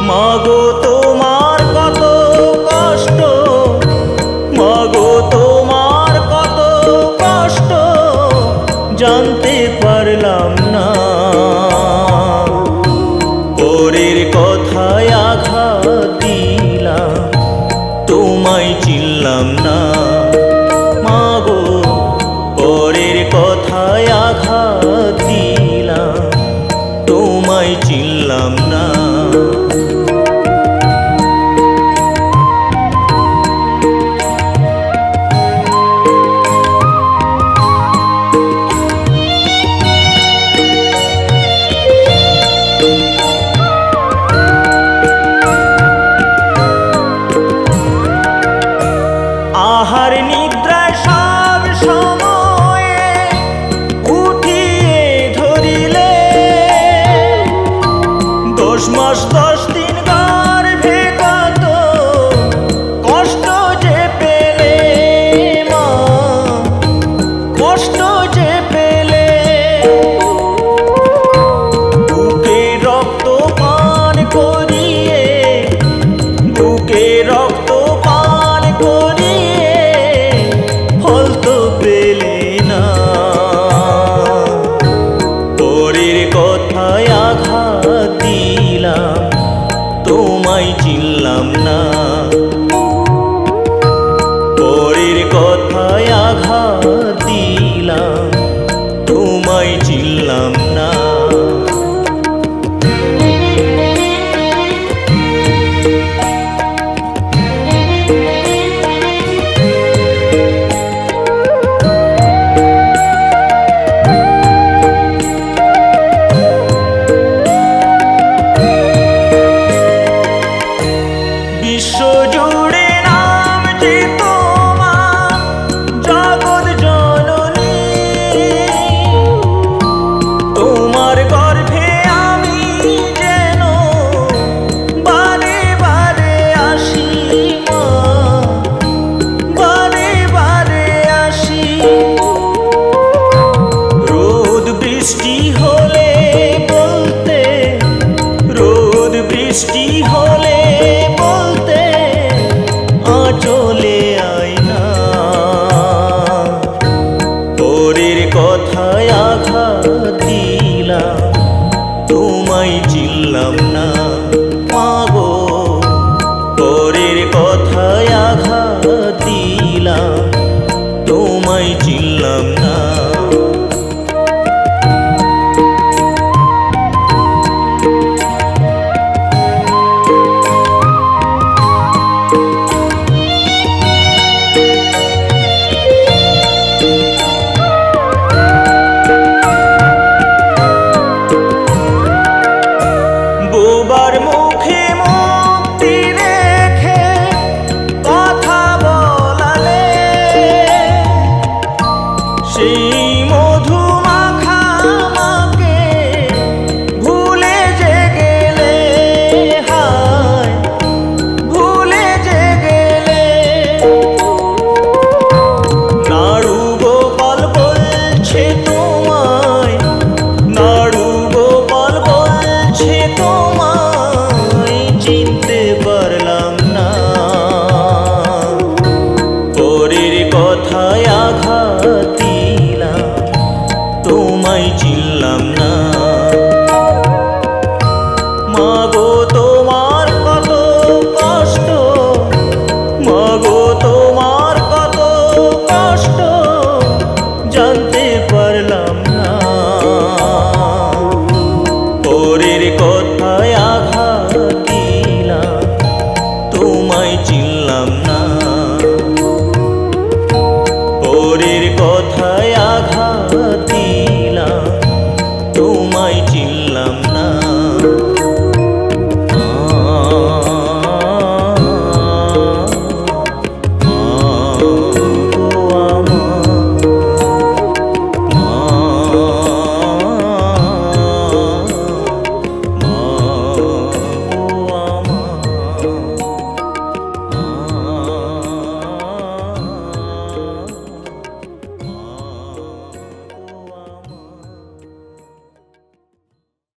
মাগো তোমার কত কষ্ট, মাগো তোমার কত কষ্ট জানতে পারলাম না। পরের কথায় আঘাত দিলাম, তোমায় চিনলাম না। মাগো পরের কথায় আঘাত দিলাম, তোমায় চিনলাম না। আহার নিদ্রায় সব সময়ে উঠিয়ে ধরিলে, 10 মাস 10 দিন গর্ভে কত কষ্ট যে পেলে মা, কষ্ট যে পেলে। বুকে রক্ত পান করিয়ে, বুকে রক্ত পান করিয়ে ফল তো পেলে না। পরের কথায় আঘাত দিলাম, তোমায় চিনলাম না। পরের কথায় আঘাত দিলাম,